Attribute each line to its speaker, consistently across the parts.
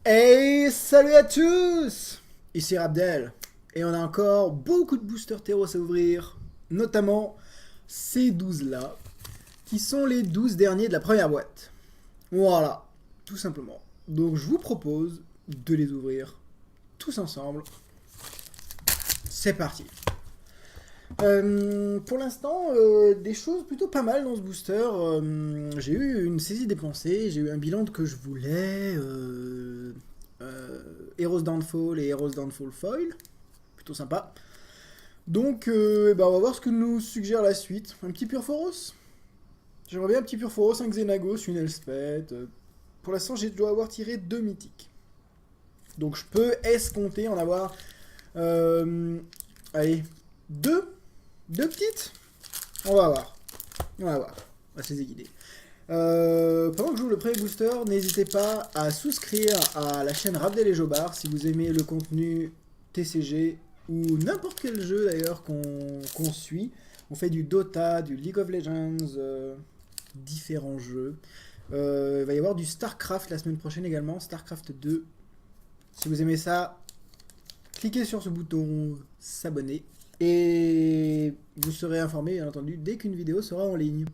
Speaker 1: Hey, salut à tous! Ici Rabdel, et on a encore beaucoup de boosters Teros à ouvrir, notamment ces 12 là, qui sont les 12 derniers de la première boîte. Voilà, tout simplement. Donc je vous propose de les ouvrir tous ensemble. C'est parti. Pour l'instant, des choses plutôt pas mal dans ce booster. J'ai eu une saisie dépensée, j'ai eu un bilan que je voulais. Heroes Downfall et Heroes Downfall Foil. Plutôt sympa. Donc, on va voir ce que nous suggère la suite. Un petit Purphoros. J'aimerais bien un petit Purphoros, un Xenagos, une Elspeth. Pour l'instant, je dois avoir tiré 2 mythiques. Donc je peux escompter en avoir... allez, 2 petites. On va voir. On va voir. On va se les guider. Pendant que je joue le premier booster, n'hésitez pas à souscrire à la chaîne Rabdel et Jobard si vous aimez le contenu TCG ou n'importe quel jeu d'ailleurs qu'on suit. On fait du Dota, du League of Legends, différents jeux. Il va y avoir du StarCraft la semaine prochaine également, StarCraft 2. Si vous aimez ça, cliquez sur ce bouton s'abonner et vous serez informé bien entendu dès qu'une vidéo sera en ligne.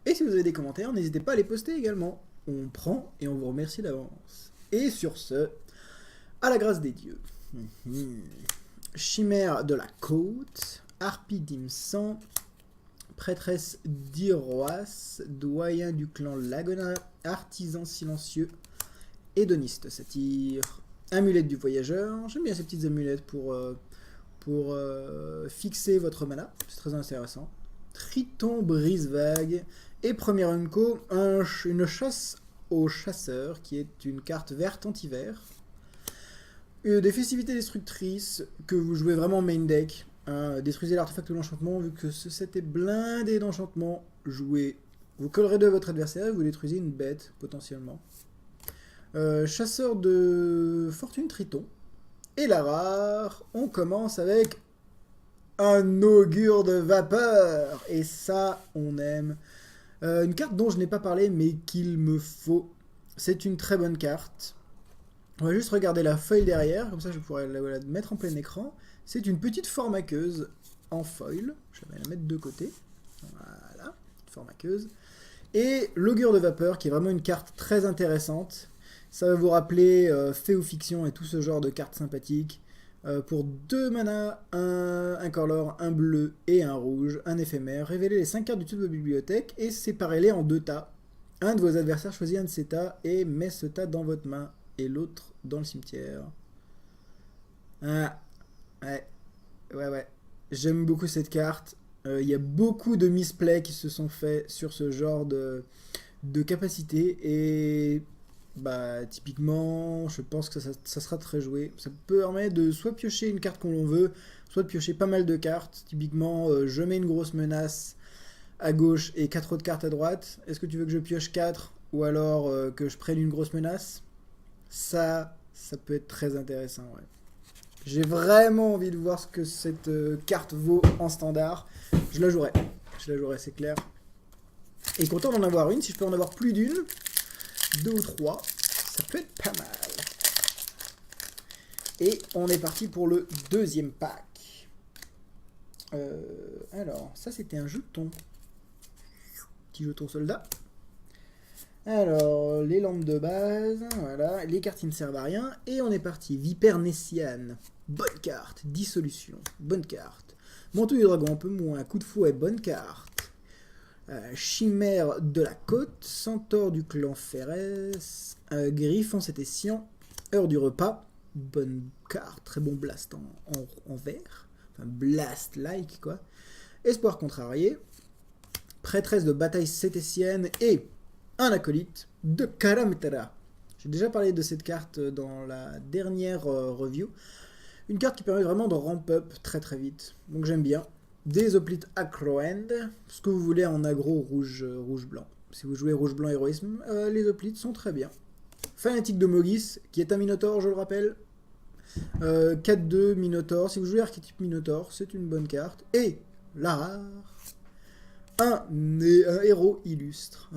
Speaker 1: Et si vous avez des commentaires, n'hésitez pas à les poster également. On prend et on vous remercie d'avance. Et sur ce, à la grâce des dieux. Chimère de la côte, Harpie d'Imsan, Prêtresse d'Iroas, Doyen du clan Lagona, Artisan silencieux, Hédoniste satyre, Amulette du voyageur. J'aime bien ces petites amulettes pour fixer votre mana, c'est très intéressant. Triton brise-vague. Et premier unco, une chasse aux chasseurs, qui est une carte verte anti-vert. Des festivités destructrices, que vous jouez vraiment main deck. Détruisez l'artefact ou l'enchantement, vu que ce set est blindé d'enchantement. Jouez. Vous collerez de votre adversaire et vous détruisez une bête, potentiellement. Chasseur de fortune Triton. Et la rare, on commence avec un augure de vapeur. Et ça, on aime. Une carte dont je n'ai pas parlé, mais qu'il me faut. C'est une très bonne carte. On va juste regarder la feuille derrière, comme ça je pourrais la mettre en plein écran. C'est une petite formaqueuse en foil. Je vais la mettre de côté. Voilà, formaqueuse. Et l'augure de vapeur, qui est vraiment une carte très intéressante. Ça va vous rappeler fait ou fiction et tout ce genre de cartes sympathiques. Pour 2 mana, un color, un bleu et un rouge, un éphémère. Révélez les 5 cartes du type de bibliothèque et séparez-les en 2 tas. Un de vos adversaires choisit un de ces tas et met ce tas dans votre main et l'autre dans le cimetière. Ah, ouais. J'aime beaucoup cette carte. Il y a beaucoup de misplays qui se sont faits sur ce genre de capacité et... typiquement, je pense que ça sera très joué. Ça permet de soit piocher une carte qu'on veut, soit de piocher pas mal de cartes. Typiquement, je mets une grosse menace à gauche et 4 autres cartes à droite. Est-ce que tu veux que je pioche 4 ou alors que je prenne une grosse menace? Ça peut être très intéressant, ouais. J'ai vraiment envie de voir ce que cette carte vaut en standard. Je la jouerai, c'est clair. Et content d'en avoir une, si je peux en avoir plus d'une. 2 ou 3, ça peut être pas mal. Et on est parti pour le deuxième pack. Alors, ça c'était un jeton. Petit jeton soldat. Alors, les lampes de base, voilà, les cartes qui ne servent à rien. Et on est parti. Vipère Nessiane, bonne carte. Dissolution, bonne carte. Manteau du dragon, un peu moins. Coup de fouet, bonne carte. Chimère de la côte, Centaure du clan Férès, Griffon Sétessian, Heure du repas, bonne carte, très bon blast en vert, enfin blast-like quoi. Espoir contrarié, Prêtresse de bataille sétessienne et un acolyte de Karametara. J'ai déjà parlé de cette carte dans la dernière review. Une carte qui permet vraiment de ramp up très très vite, donc j'aime bien. Des hoplites Acroend, ce que vous voulez en aggro rouge-blanc. Si vous jouez rouge-blanc héroïsme, les hoplites sont très bien. Fanatique de Mogis, qui est un Minotaur, je le rappelle. 4-2 Minotaur, si vous jouez archétype Minotaur, c'est une bonne carte. Et la rare, un héros illustre.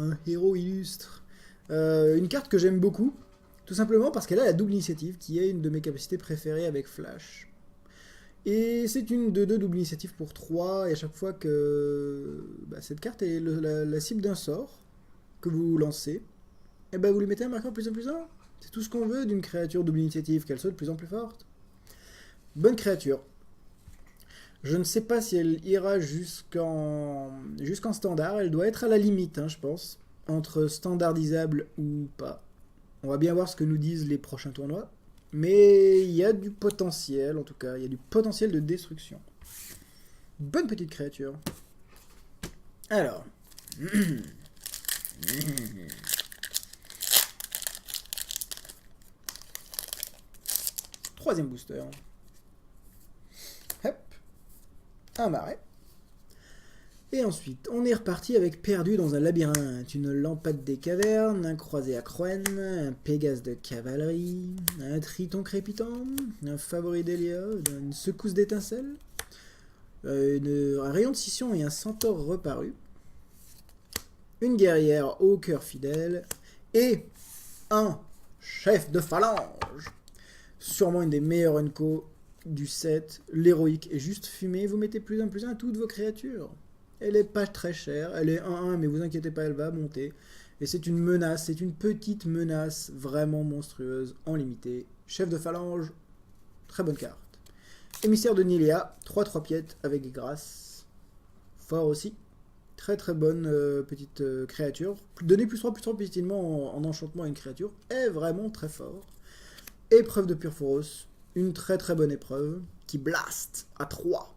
Speaker 1: Une carte que j'aime beaucoup, tout Tout simplement parce qu'elle a la double initiative, qui est une de mes capacités préférées avec Flash. Et c'est une de 2 double initiative pour 3, et à chaque fois que cette carte est la cible d'un sort que vous lancez, et vous lui mettez un marqueur plus 1 plus 1. C'est tout ce qu'on veut d'une créature double initiative, qu'elle soit de plus en plus forte. Bonne créature. Je ne sais pas si elle ira jusqu'en standard, elle doit être à la limite, hein, je pense, entre standardisable ou pas. On va bien voir ce que nous disent les prochains tournois. Mais il y a du potentiel, en tout cas. Il y a du potentiel de destruction. Bonne petite créature. Alors. Troisième booster. Hop. Un marais. Et ensuite, on est reparti avec Perdu dans un labyrinthe, une lampade des cavernes, un croisé à Croen, un Pégase de cavalerie, un Triton crépitant, un favori d'Héliode, une secousse d'étincelles, un rayon de scission et un centaure reparu, une guerrière au cœur fidèle, et un chef de phalange. Sûrement une des meilleures unco du set, l'héroïque est juste fumée, vous mettez plus 1 plus 1 à toutes vos créatures. Elle est pas très chère, elle est 1-1, mais vous inquiétez pas, elle va monter. Et c'est une menace, c'est une petite menace vraiment monstrueuse, en limité. Chef de phalange, très bonne carte. Émissaire de Nylea, 3-3 piètes avec grâce. Fort aussi. Très très bonne petite créature. Donner plus 3 positivement en enchantement à une créature est vraiment très fort. Épreuve de Purphoros, une très très bonne épreuve qui blast à 3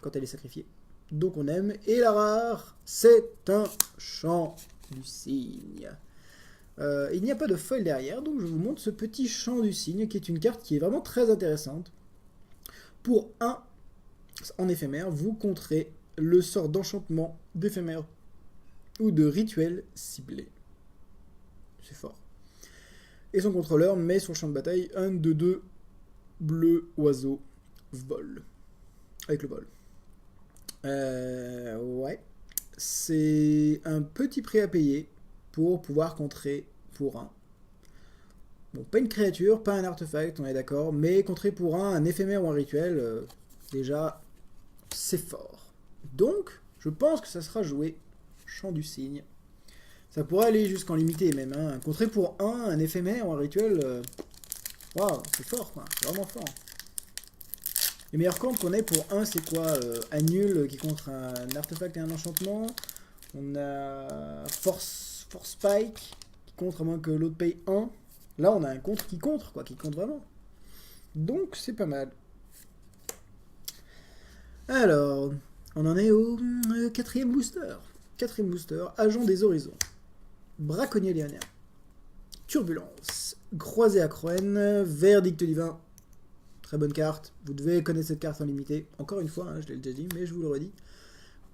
Speaker 1: quand elle est sacrifiée. Donc on aime. Et la rare, c'est un chant du cygne. Il n'y a pas de foil derrière, donc je vous montre ce petit chant du cygne, qui est une carte qui est vraiment très intéressante. Pour 1, en éphémère, vous contrez le sort d'enchantement d'éphémère ou de rituel ciblé. C'est fort. Et son contrôleur met sur le champ de bataille un de 2 bleu oiseau vol. Avec le vol. Ouais. C'est un petit prix à payer pour pouvoir contrer pour 1. Bon, pas une créature, pas un artefact, on est d'accord, mais contrer pour un éphémère ou un rituel, déjà, c'est fort. Donc, je pense que ça sera joué Chant du cygne. Ça pourrait aller jusqu'en limité même, hein. Contrer pour un éphémère ou un rituel, waouh, c'est fort, quoi, c'est vraiment fort. Les meilleurs comptes qu'on ait pour 1, c'est quoi? Annul qui contre un artefact et un enchantement. On a Force Spike qui contre à moins que l'autre paye 1. Là, on a un contre qui contre, quoi, qui compte vraiment. Donc, c'est pas mal. Alors, on en est au 4e booster. 4e booster, Agent des Horizons. Braconnier léonien. Turbulence. Croisé à Croen. Verdict divin. Très bonne carte. Vous devez connaître cette carte en limité. Encore une fois, hein, je l'ai déjà dit, mais je vous le redis.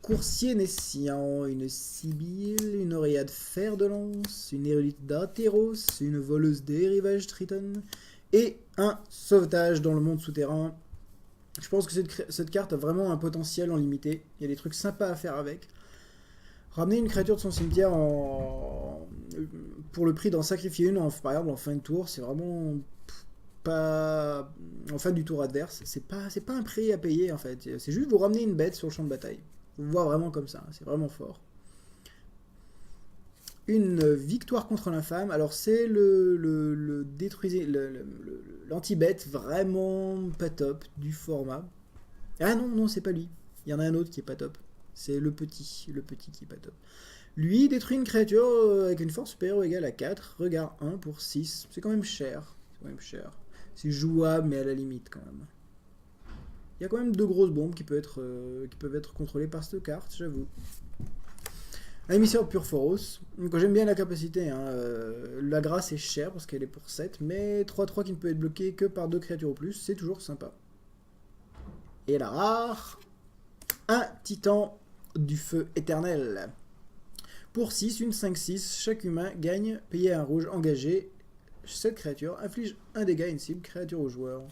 Speaker 1: Coursier Nessian, une Sibylle, une Oréade fer de lance, une Érudite d'Atéros, une voleuse des rivages Triton, et un sauvetage dans le monde souterrain. Je pense que cette carte a vraiment un potentiel en limité. Il y a des trucs sympas à faire avec. Ramener une créature de son cimetière pour le prix d'en sacrifier une, par exemple en fin de tour, c'est vraiment pas en fin du tour adverse. C'est pas un prix à payer en fait. C'est juste vous ramener une bête sur le champ de bataille. Vous le voyez vraiment comme ça, c'est vraiment fort. Une victoire contre l'infâme. Alors c'est le détruisez l'anti-bête vraiment pas top du format. Ah non, c'est pas lui. Il y en a un autre qui est pas top. C'est le petit qui est pas top. Lui détruit une créature avec une force supérieure ou égale à 4. Regard 1 pour 6. C'est quand même cher. C'est jouable mais à la limite quand même. Il y a quand même 2 grosses bombes qui peuvent être contrôlées par cette carte, j'avoue. Un émissaire de Purphoros. Donc j'aime bien la capacité. Hein. La grâce est chère parce qu'elle est pour 7. Mais 3-3 qui ne peut être bloqué que par 2 créatures au plus. C'est toujours sympa. Et la rare. Un titan du feu éternel. Pour 6, une 5-6. Chaque humain gagne, payer un rouge engagé. Cette créature inflige un dégât à une cible créature au joueur.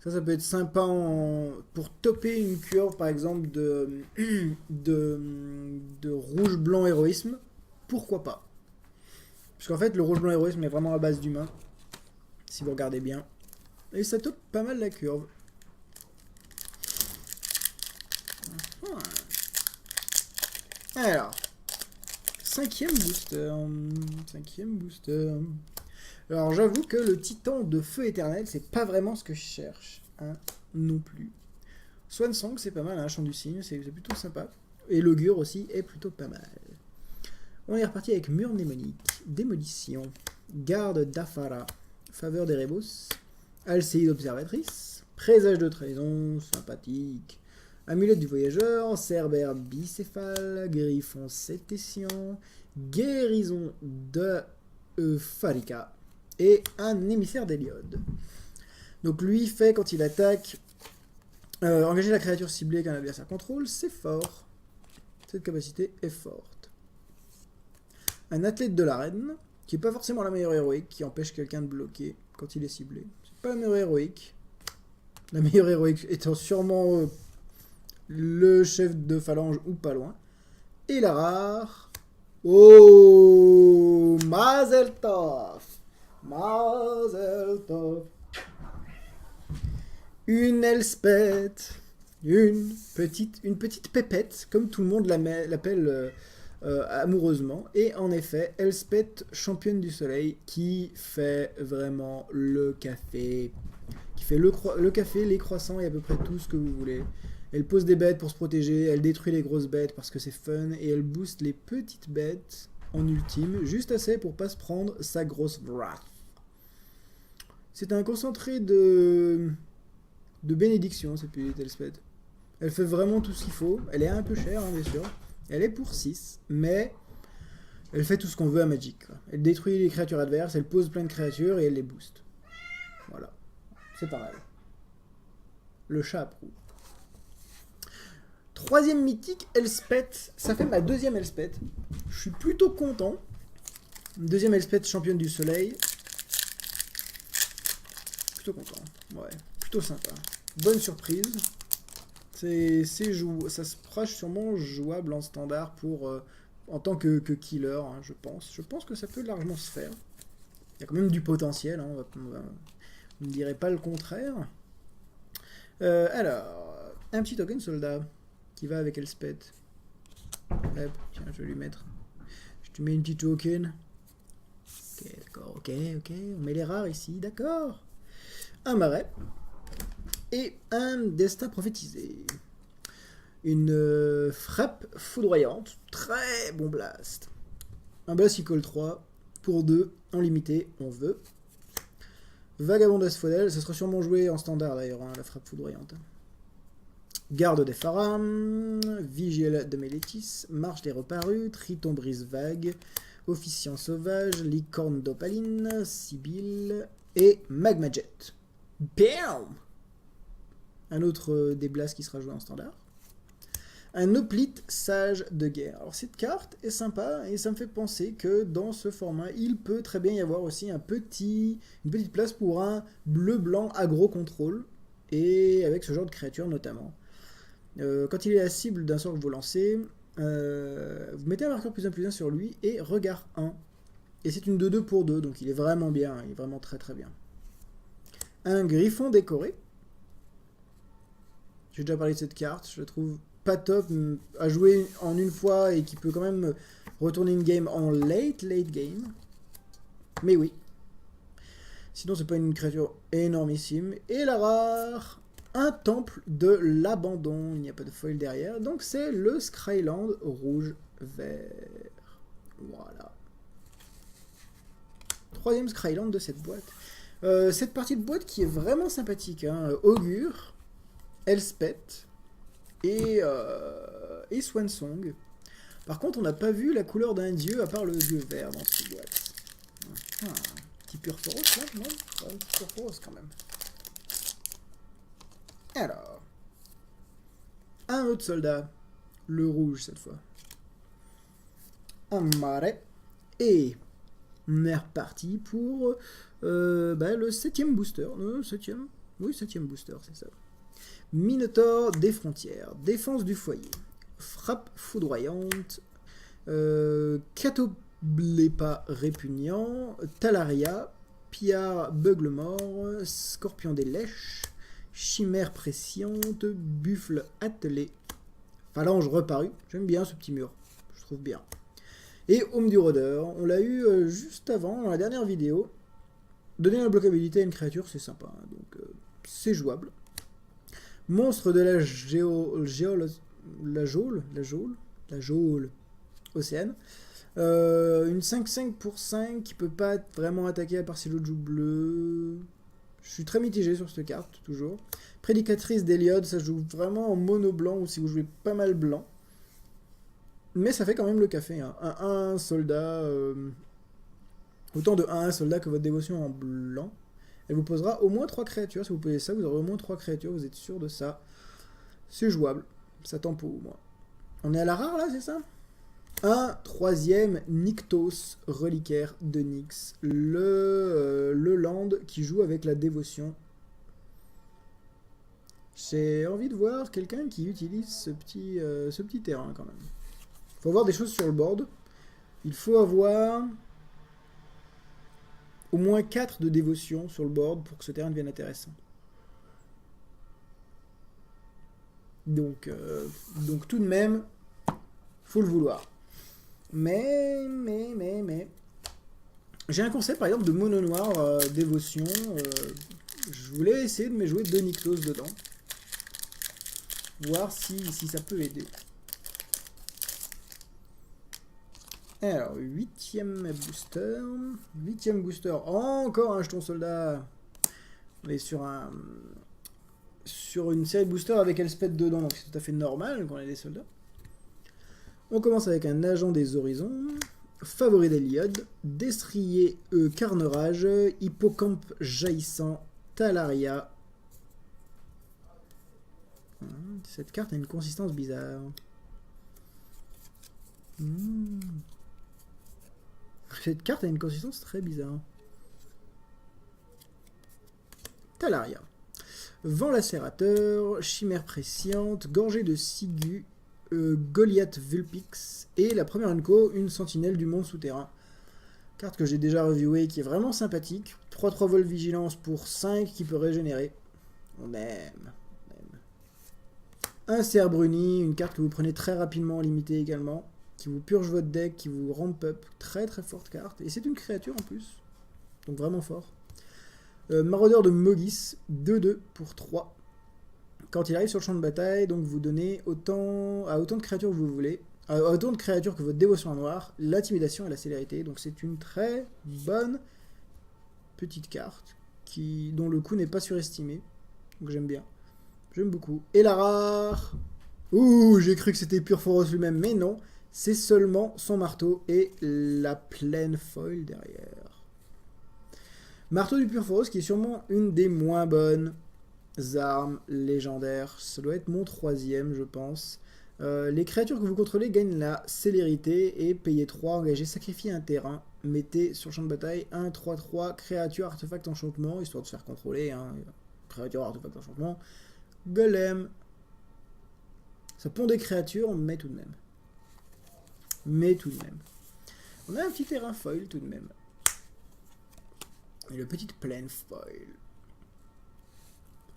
Speaker 1: Ça peut être sympa pour topper une curve, par exemple, de rouge-blanc héroïsme. Pourquoi pas? Parce qu'en fait, le rouge blanc héroïsme est vraiment à base d'humains. Si vous regardez bien. Et ça top pas mal la curve. Alors. Cinquième booster. Alors j'avoue que le titan de feu éternel, c'est pas vraiment ce que je cherche. Hein, non plus. Swansong, c'est pas mal, hein, chant du cygne, c'est plutôt sympa. Et l'augure aussi est plutôt pas mal. On est reparti avec mur démonique, démolition, garde d'Afara, faveur des Rebos, Alcéide observatrice, présage de trahison, sympathique, amulette du voyageur, cerbère bicéphale, griffon cététien, guérison de Farika et un émissaire d'Héliode. Donc lui fait quand il attaque, engager la créature ciblée qu'un adversaire contrôle, c'est fort. Cette capacité est forte. Un athlète de l'arène, qui n'est pas forcément la meilleure héroïque, qui empêche quelqu'un de bloquer quand il est ciblé. C'est pas la meilleure héroïque. La meilleure héroïque étant sûrement le chef de phalange ou pas loin. Et la rare. Oh, Mazel Tov. Mazel Tov. Une Elspeth. Une petite pépette, comme tout le monde l'appelle amoureusement. Et en effet, Elspeth, championne du soleil, qui fait vraiment le café. Qui fait le café, les croissants et à peu près tout ce que vous voulez. Elle pose des bêtes pour se protéger, elle détruit les grosses bêtes parce que c'est fun, et elle booste les petites bêtes en ultime, juste assez pour pas se prendre sa grosse wrath. C'est un concentré de bénédiction, cette petite Elspeth. Elle fait vraiment tout ce qu'il faut, elle est un peu chère, hein, bien sûr. Elle est pour 6, mais elle fait tout ce qu'on veut à Magic, quoi. Elle détruit les créatures adverses, elle pose plein de créatures et elle les booste. Voilà, c'est pas mal. Le chat approuve. Troisième mythique, Elspeth. Ça fait ma deuxième Elspeth. Je suis plutôt content. Deuxième Elspeth, championne du soleil. Plutôt content. Ouais, plutôt sympa. Bonne surprise. Ça sera sûrement jouable en standard pour en tant que killer, hein, je pense. Je pense que ça peut largement se faire. Il y a quand même du potentiel, hein, vous ne direz pas le contraire. Alors, un petit token soldat qui va avec Elspeth. Hop, tiens, je vais lui mettre. Je te mets une petite token. Ok, d'accord, ok. On met les rares ici, d'accord. Un marais. Et un destin prophétisé. Une frappe foudroyante. Très bon blast. Un blast equal 3. Pour 2. En limité, on veut. Vagabond d'Asphodel. Ça sera sûrement joué en standard d'ailleurs, hein, la frappe foudroyante. Garde des Pharam. Vigile de Mélétis. Marche des reparus. Triton brise vague. Officiant sauvage. Licorne d'Opaline. Sibylle. Et Magma Jet. Bam! Un autre des blasts qui sera joué en standard. Un hoplite sage de guerre. Alors cette carte est sympa et ça me fait penser que dans ce format, il peut très bien y avoir aussi une petite place pour un bleu-blanc aggro-contrôle. Et avec ce genre de créature notamment. Quand il est la cible d'un sort que vous lancez, vous mettez un marqueur +1/+1 sur lui et regard 1. Et c'est une 2/2 pour 2, donc il est vraiment bien, il est vraiment très très bien. Un griffon décoré. J'ai déjà parlé de cette carte, je la trouve pas top à jouer en une fois et qui peut quand même retourner une game en late game. Mais oui. Sinon c'est pas une créature énormissime. Et la rare, un temple de l'abandon. Il n'y a pas de foil derrière. Donc c'est le Scryland rouge-vert. Voilà. Troisième Scryland de cette boîte. Cette partie de boîte qui est vraiment sympathique. Hein. Augure, Elspeth et Swansong. Par contre, on n'a pas vu la couleur d'un dieu à part le dieu vert dans cette boîte. Petit Purphoros là, non? Un petit Purphoros quand même. Alors, un autre soldat, le rouge cette fois. Un marais. Et on est reparti pour le 7ème booster. Le 7ème? Oui, 7ème booster, c'est ça. Minotaure des frontières. Défense du foyer. Frappe foudroyante. Blépa répugnant, Talaria, Piard beuglemort, Scorpion des lèches, Chimère presciente, Buffle attelé, Phalange reparue. J'aime bien ce petit mur, je trouve bien. Et Homme du Rôdeur, on l'a eu juste avant, dans la dernière vidéo. Donner la bloquabilité à une créature, c'est sympa, hein, donc c'est jouable. Monstre de la geôle océane. Une 5-5 pour 5 qui peut pas vraiment attaquer à part si l'autre joue bleu. Je suis très mitigé sur cette carte, toujours. Prédicatrice d'Héliode, ça joue vraiment en mono blanc ou si vous jouez pas mal blanc. Mais ça fait quand même le café. Hein. Un 1 soldat. Autant de 1-1 soldat que votre dévotion en blanc. Elle vous posera au moins 3 créatures. Si vous posez ça, vous aurez au moins 3 créatures. Vous êtes sûr de ça. C'est jouable. Ça tempo au moins. On est à la rare là, c'est ça? Un troisième Nyktos, reliquaire de Nyx. Le land qui joue avec la dévotion. J'ai envie de voir quelqu'un qui utilise ce petit terrain quand même. Il faut avoir des choses sur le board. Il faut avoir au moins 4 de dévotion sur le board pour que ce terrain devienne intéressant. Donc tout de même, faut le vouloir. Mais. J'ai un concept par exemple de mono noir dévotion. Je voulais essayer de me jouer 2 Nyktos dedans. Voir si ça peut aider. Alors, 8ème booster. 8ème booster. Encore un jeton soldat. On est sur une série de boosters avec Elspeth dedans, donc c'est tout à fait normal qu'on ait des soldats. On commence avec un agent des horizons. Favori d'Héliode. Destrier Carnerage. Hippocampe jaillissant. Talaria. Cette carte a une consistance bizarre. Cette carte a une consistance très bizarre. Talaria. Vent lacérateur, chimère presciente, gorgée de ciguë, Goliath Vulpix, et la première unco, une sentinelle du monde souterrain. Carte que j'ai déjà reviewée, qui est vraiment sympathique. 3-3 vol vigilance pour 5 qui peut régénérer. On aime. Un cerf bruni, une carte que vous prenez très rapidement en limité également, qui vous purge votre deck, qui vous ramp up. Très très forte carte. Et c'est une créature en plus. Donc vraiment fort. Maraudeur de Mogis, 2-2 pour 3. Quand il arrive sur le champ de bataille, donc vous donnez à autant de créatures que vous voulez, à autant de créatures que votre dévotion en noir, l'intimidation et la célérité. Donc c'est une très bonne petite carte dont le coût n'est pas surestimé. Donc j'aime bien. J'aime beaucoup. Et la rare. Ouh, j'ai cru que c'était Purphoros lui-même, mais non. C'est seulement son marteau et la pleine foil derrière. Marteau du Purphoros qui est sûrement une des moins bonnes armes légendaires. Ça doit être mon 3ème, je pense. Les créatures que vous contrôlez gagnent la célérité et payez 3, engagez, sacrifiez un terrain. Mettez sur le champ de bataille un 3-3 créature, artefact, enchantement, histoire de se faire contrôler. Hein. Créature, artefact, enchantement. Golem. Ça pond des créatures, mais tout de même. On a un petit terrain foil tout de même. Et le petit plaine foil.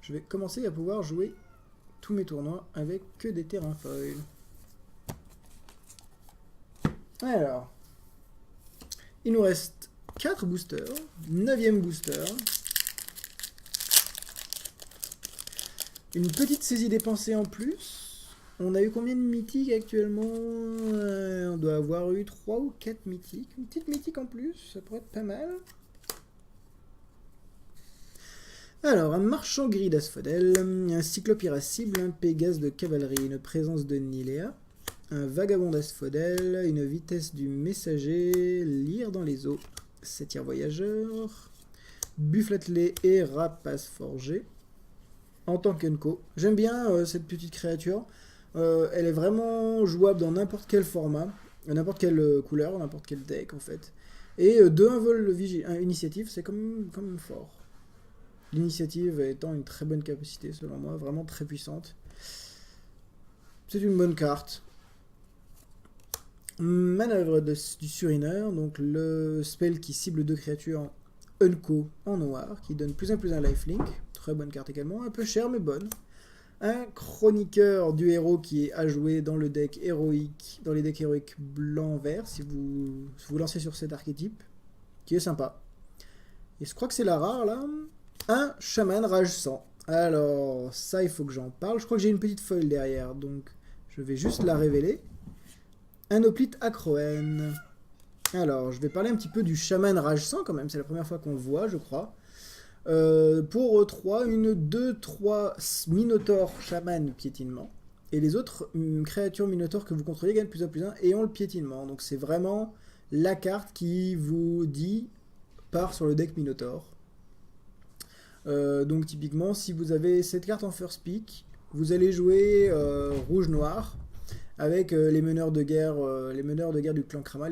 Speaker 1: Je vais commencer à pouvoir jouer tous mes tournois avec que des terrains foil. Alors. Il nous reste 4 boosters. 9ème booster. Une petite saisie dépensée en plus. On a eu combien de mythiques actuellement? On doit avoir eu 3 ou 4 mythiques. Une petite mythique en plus, ça pourrait être pas mal. Alors, un marchand gris d'asphodèle, un cyclope irascible, un pégase de cavalerie, une présence de Nilea, un vagabond d'asphodèle, une vitesse du messager, lire dans les eaux, satyre voyageur, buffle attelé et rapace forgé. En tant qu'unco. J'aime bien cette petite créature. Elle est vraiment jouable dans n'importe quel format, n'importe quelle couleur, n'importe quel deck en fait. Et de 1 vol initiative, c'est comme fort. L'initiative étant une très bonne capacité selon moi, vraiment très puissante. C'est une bonne carte. Manœuvre du Suriner, donc le spell qui cible 2 créatures Unco en noir, qui donne plus 1/+1 lifelink. Très bonne carte également, un peu chère mais bonne. Un chroniqueur du héros qui est à jouer dans le deck héroïque, dans les decks héroïques blanc-vert, si vous lancez sur cet archétype, qui est sympa. Et je crois que c'est la rare là. Un chaman rage 100. Alors, ça il faut que j'en parle. Je crois que j'ai une petite foil derrière, donc je vais juste la révéler. Un hoplite Acroen. Alors, je vais parler un petit peu du chaman rage 100 quand même, c'est la première fois qu'on le voit, je crois. Pour 3, une 2-3 Minotaur chaman piétinement. Et les autres créatures Minotaur que vous contrôlez gagnent +1/+1 et ont le piétinement. Donc c'est vraiment la carte qui vous dit part sur le deck Minotaur. Donc typiquement, si vous avez cette carte en first pick, vous allez jouer rouge-noir avec les meneurs de guerre du clan Krama,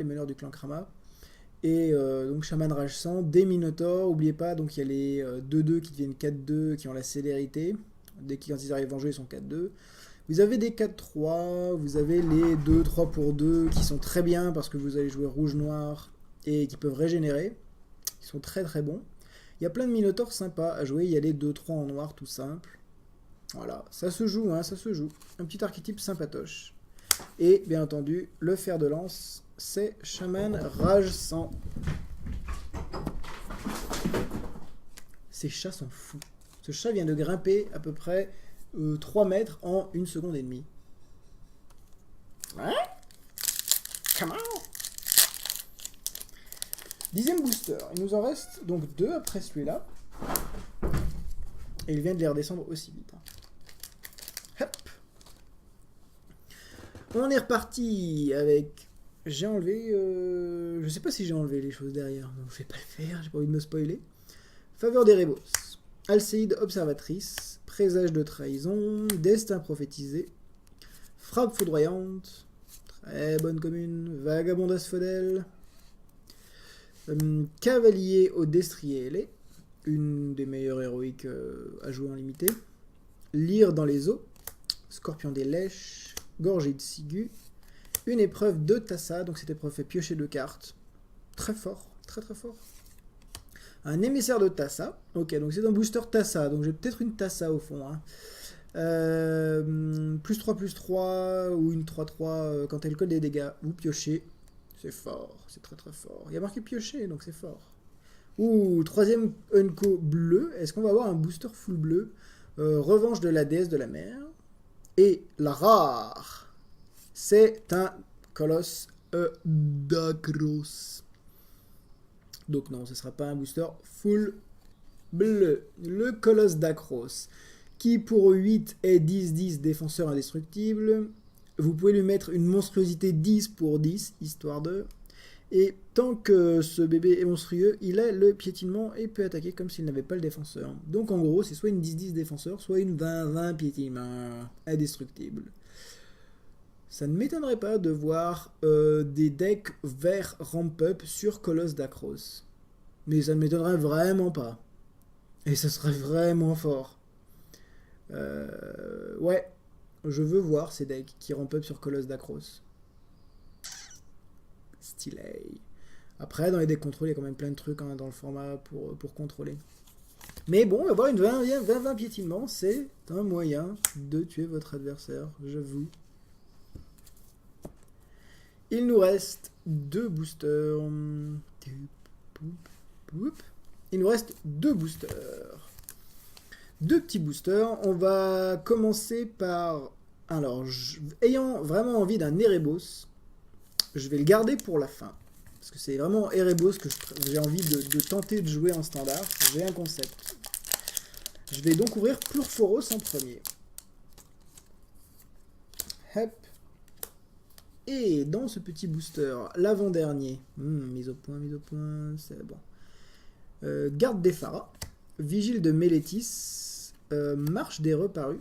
Speaker 1: Et donc Shaman Rage 100, des Minotaurs, n'oubliez pas, donc il y a les 2-2 qui deviennent 4-2, qui ont la célérité. Dès qu'ils quand ils arrivent en jeu, ils sont 4-2. Vous avez des 4-3, vous avez les 2-3 pour 2 qui sont très bien parce que vous allez jouer rouge-noir et qui peuvent régénérer. Ils sont très très bons. Il y a plein de Minotaurs sympas à jouer, il y a les 2-3 en noir tout simple. Voilà, ça se joue, hein, ça se joue. Un petit archétype sympatoche. Et bien entendu, le fer de lance, c'est Shaman Rage 100. Ces chats sont fous. Ce chat vient de grimper à peu près 3 mètres en 1 seconde et demie. Hein? Come on! 10e booster. Il nous en reste donc 2 après celui-là. Et il vient de les redescendre aussi vite. Hop! On est reparti avec... J'ai enlevé... Je sais pas si j'ai enlevé les choses derrière. Donc je vais pas le faire, j'ai pas envie de me spoiler. Faveur d'Erebos. Alcéide Observatrice. Présage de trahison. Destin prophétisé. Frappe foudroyante. Très bonne commune. Vagabond asphodèle. Cavalier au destrier ailé. Une des meilleures héroïques à jouer en limité. Lire dans les eaux. Scorpion des lèches. Gorgée de ciguë. Une épreuve de Tassa. Donc cette épreuve fait piocher 2 cartes. Très fort. Très très fort. Un émissaire de Tassa. Ok, donc c'est un booster Tassa. Donc j'ai peut-être une Tassa au fond. Hein. +3/+3 ou une 3/3 quand elle colle des dégâts. Ou piocher. C'est fort. C'est très très fort. Il y a marqué piocher, donc c'est fort. Ouh, 3e Unco bleu. Est-ce qu'on va avoir un booster full bleu? Revanche de la déesse de la mer. Et la rare, c'est un Colosse Dakros. Donc non, ce ne sera pas un booster full bleu. Le Colosse Dakros, qui pour 8 est 10-10 défenseur indestructible. Vous pouvez lui mettre une monstruosité 10 pour 10, histoire de... Et tant que ce bébé est monstrueux, il a le piétinement et peut attaquer comme s'il n'avait pas le défenseur. Donc en gros, c'est soit une 10-10 défenseur, soit une 20-20 piétinement indestructible. Ça ne m'étonnerait pas de voir des decks vert ramp-up sur Colosse Dakros. Mais ça ne m'étonnerait vraiment pas. Et ça serait vraiment fort. Ouais, je veux voir ces decks qui ramp-up sur Colosse Dakros. Stylé. Après, dans les decks contrôle, il y a quand même plein de trucs hein, dans le format pour contrôler. Mais bon, avoir une 20-20 piétinement, c'est un moyen de tuer votre adversaire, j'avoue. Il nous reste 2 boosters. Il nous reste 2 boosters. 2 petits boosters. On va commencer par... Alors, ayant vraiment envie d'un Erebos, je vais le garder pour la fin. Parce que c'est vraiment Erebos que j'ai envie de tenter de jouer en standard. J'ai un concept. Je vais donc ouvrir Purphoros en premier. Hop. Et dans ce petit booster, l'avant-dernier, mise au point, c'est bon. Garde des Pharas, Vigile de Mélétis, Marche des Reparus,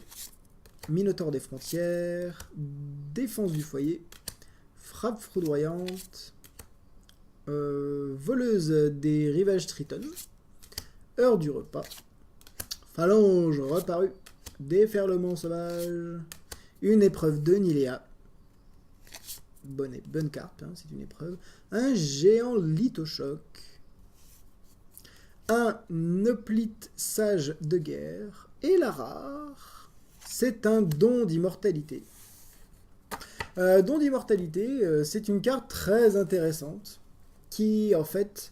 Speaker 1: Minotaure des Frontières, Défense du Foyer, Frappe Foudroyante, Voleuse des Rivages Triton, Heure du Repas, Phalange Reparue, Déferlement Sauvage, une épreuve de Nilea, bonne carte, hein, c'est une épreuve. Un géant lithochoc. Un hoplite sage de guerre. Et la rare, c'est un don d'immortalité. Don d'immortalité, c'est une carte très intéressante qui, en fait,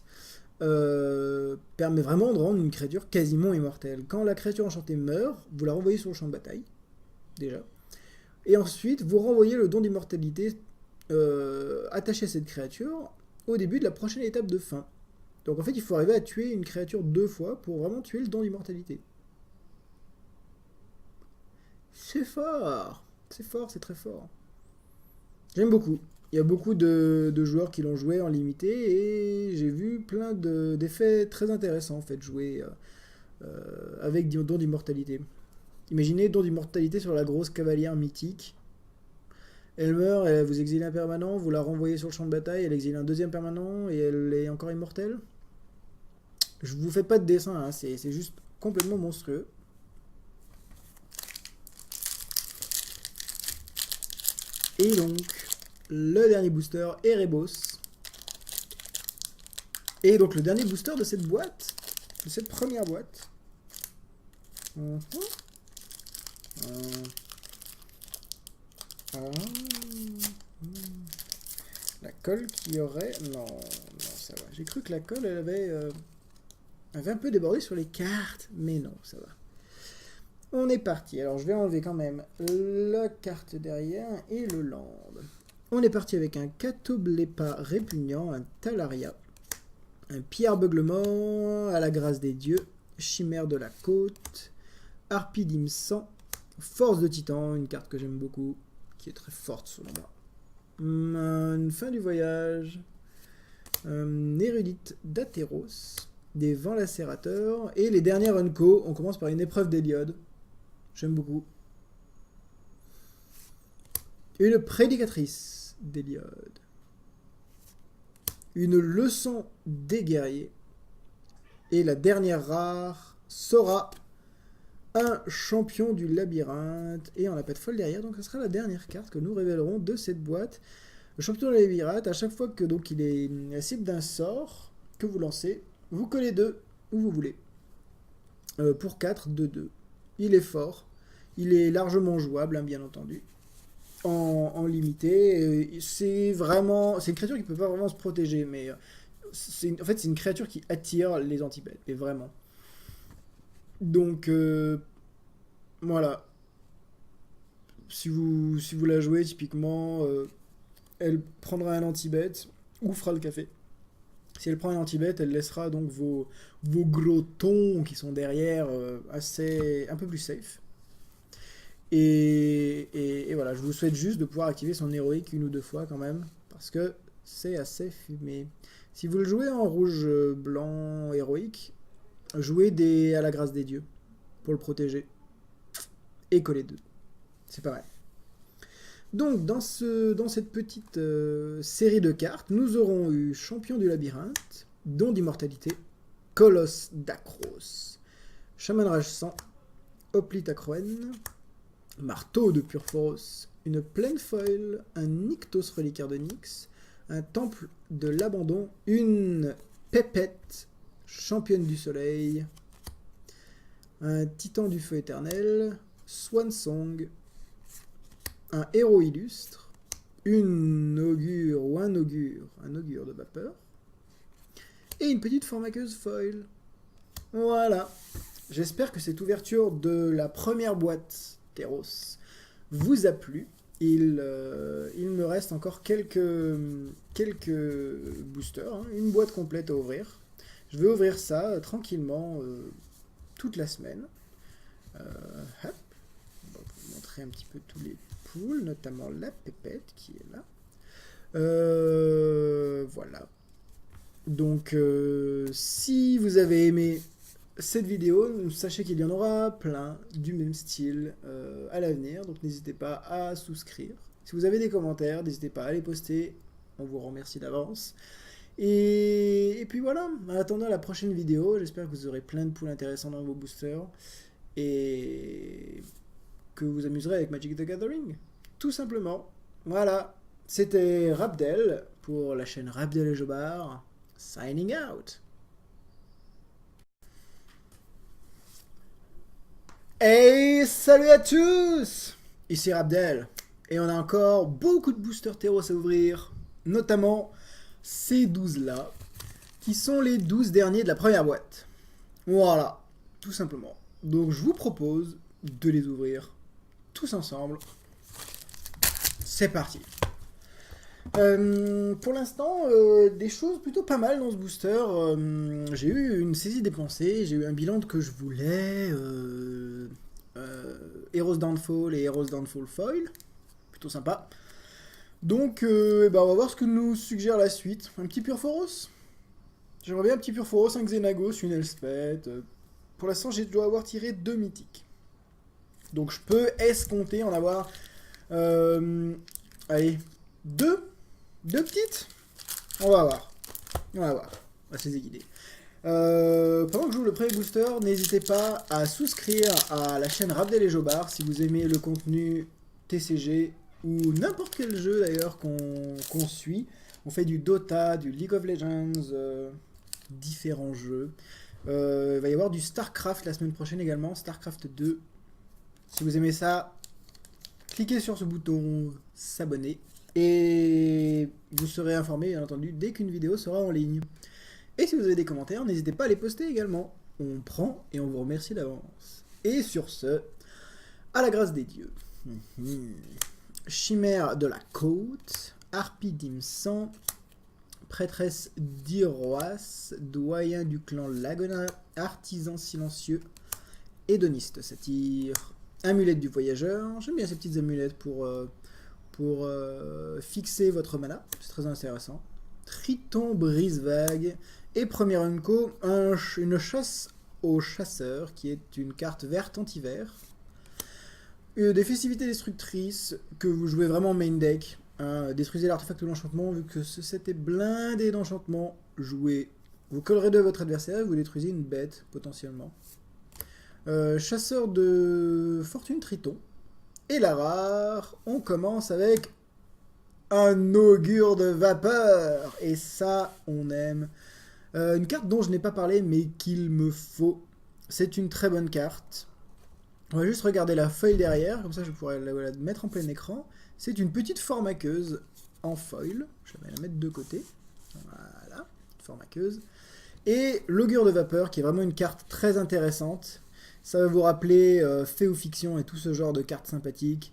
Speaker 1: permet vraiment de rendre une créature quasiment immortelle. Quand la créature enchantée meurt, vous la renvoyez sur le champ de bataille, déjà. Et ensuite, vous renvoyez le don d'immortalité attaché à cette créature au début de la prochaine étape de fin. Donc en fait, il faut arriver à tuer une créature 2 fois pour vraiment tuer le don d'immortalité. C'est fort, c'est très fort. J'aime beaucoup. Il y a beaucoup de joueurs qui l'ont joué en limité et j'ai vu plein d'effets très intéressants en fait jouer avec don d'immortalité. Imaginez don d'immortalité sur la grosse cavalière mythique. Elle meurt, vous exilez un permanent, vous la renvoyez sur le champ de bataille, elle exile un deuxième permanent et elle est encore immortelle. Je vous fais pas de dessin, hein, c'est juste complètement monstrueux. Et donc, le dernier booster, Erebos. Et donc, le dernier booster de cette boîte, de cette première boîte. La colle qui aurait... Non, ça va. J'ai cru que la colle, elle avait un peu débordé sur les cartes, mais non, ça va. On est parti. Alors, je vais enlever quand même la carte derrière et le land. On est parti avec un Catoblepa répugnant, un Talaria, un Pierre Beuglement à la grâce des dieux, Chimère de la côte, Harpie d'Imsan, Force de Titan, une carte que j'aime beaucoup, qui est très forte selon moi. Une fin du voyage, Érudite d'Atheros, des vents lacérateurs, et les dernières Unco, on commence par une épreuve d'Héliode. J'aime beaucoup. Une prédicatrice d'Héliode. Une leçon des guerriers. Et la dernière rare, Sora, un champion du labyrinthe. Et on n'a pas de folle derrière, donc ce sera la dernière carte que nous révélerons de cette boîte. Le champion du labyrinthe, à chaque fois que donc il est la cible d'un sort que vous lancez, vous collez 2 où vous voulez. Pour 4, 2-2. Il est fort, il est largement jouable, hein, bien entendu, en limité. C'est une créature qui ne peut pas vraiment se protéger, mais en fait c'est une créature qui attire les anti-bêtes, mais vraiment. Donc voilà, si vous la jouez typiquement, elle prendra un anti-bête ou fera le café. Si elle prend un anti-bête, elle laissera donc vos gros tons qui sont derrière un peu plus safe. Et voilà, je vous souhaite juste de pouvoir activer son héroïque 1 ou 2 fois quand même, parce que c'est assez fumé. Si vous le jouez en rouge-blanc héroïque, jouez à la grâce des dieux pour le protéger. Et coller 2. C'est pas mal. Donc, dans cette petite série de cartes, nous aurons eu Champion du Labyrinthe, Don d'immortalité, Colosse d'Akros, Shaman Rage 100, Hoplite Acroen, Marteau de Purphoros, une Pleine Foil, un Nyktos Reliquaire de Nyx, un Temple de l'Abandon, une Pépette, Championne du Soleil, un Titan du Feu Éternel, Swan Song, un héros illustre, une augure ou un augure de vapeur, et une petite formaqueuse foil. Voilà. J'espère que cette ouverture de la première boîte Theros vous a plu. Il me reste encore quelques boosters, hein, une boîte complète à ouvrir. Je vais ouvrir ça tranquillement toute la semaine. Hop. On va vous montrer un petit peu tous les poules, notamment la pépette qui est là. Voilà. Donc, si vous avez aimé cette vidéo, sachez qu'il y en aura plein du même style à l'avenir. Donc, n'hésitez pas à souscrire. Si vous avez des commentaires, n'hésitez pas à les poster. On vous remercie d'avance. Et puis voilà, en attendant la prochaine vidéo, j'espère que vous aurez plein de poules intéressantes dans vos boosters. Et que vous amuserez avec Magic the Gathering. Tout simplement. Voilà. C'était Rabdel pour la chaîne Rabdel et Jobard. Signing out. Hey, salut à tous! Ici Rabdel. Et on a encore beaucoup de boosters Teros à ouvrir. Notamment ces 12 là, qui sont les 12 derniers de la première boîte. Voilà, tout simplement. Donc je vous propose de les ouvrir tous ensemble. C'est parti. Pour l'instant, des choses plutôt pas mal dans ce booster. J'ai eu une saisie dépensée, j'ai eu un bilan que je voulais. Heroes Downfall et Heroes Downfall Foil. Plutôt sympa. Donc, on va voir ce que nous suggère la suite. Un petit Purphoros. J'aimerais bien un petit Purphoros, un Xenagos, une Elspeth. Pour l'instant, je dois avoir tiré 2 mythiques. Donc, je peux escompter en avoir... allez, 2 petites. On va voir. On va se laisser guider. Pendant que je joue le pré-booster, n'hésitez pas à souscrire à la chaîne Rabdel et Jobard si vous aimez le contenu TCG ou n'importe quel jeu d'ailleurs qu'on suit. On fait du Dota, du League of Legends, différents jeux. Il va y avoir du StarCraft la semaine prochaine également, StarCraft 2. Si vous aimez ça, cliquez sur ce bouton s'abonner et vous serez informé bien entendu dès qu'une vidéo sera en ligne. Et si vous avez des commentaires, n'hésitez pas à les poster également. On prend et on vous remercie d'avance. Et sur ce, à la grâce des dieux. Chimère de la côte, Harpie d'Imsan, Prêtresse d'Iroas, Doyen du clan Lagona, Artisan silencieux, Hédoniste satyre, Amulette du voyageur. J'aime bien ces petites amulettes pour fixer votre mana, c'est très intéressant. Triton brise-vague. Et première unco, une chasse au chasseur, qui est une carte verte anti-vert. Des festivités destructrices, que vous jouez vraiment main deck. Détruisez l'artefact ou l'enchantement, vu que ce set est blindé d'enchantement. Jouez. Vous collerez de votre adversaire et vous détruisez une bête, potentiellement. Chasseur de fortune Triton. Et la rare, on commence avec un augure de vapeur. Et ça, on aime. Une carte dont je n'ai pas parlé, mais qu'il me faut. C'est une très bonne carte. On va juste regarder la feuille derrière, comme ça je pourrais la mettre en plein écran. C'est une petite formaqueuse en foil. Je vais la mettre de côté. Voilà, formaqueuse. Et l'augure de vapeur, qui est vraiment une carte très intéressante. Ça va vous rappeler fait ou fiction et tout ce genre de cartes sympathiques.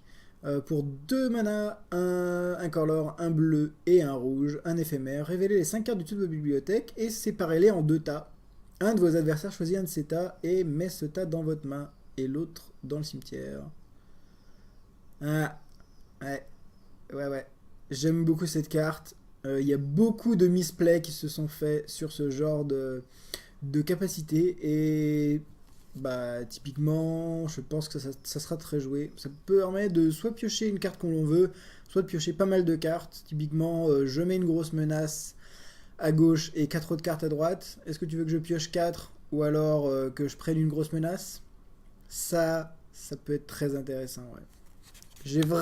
Speaker 1: Pour 2 mana, un color, un bleu et un rouge, un éphémère. Révélez les 5 cartes du dessus de votre bibliothèque et séparez-les en 2 tas. Un de vos adversaires choisit un de ces tas et met ce tas dans votre main et l'autre dans le cimetière. Ah, ouais. J'aime beaucoup cette carte. Il y a beaucoup de misplays qui se sont faits sur ce genre de capacité et... typiquement, je pense que ça sera très joué. Ça permet de soit piocher une carte qu'on veut, soit de piocher pas mal de cartes. Typiquement, je mets une grosse menace à gauche et 4 autres cartes à droite. Est-ce que tu veux que je pioche 4 ou alors que je prenne une grosse menace? Ça peut être très intéressant, ouais. J'ai vraiment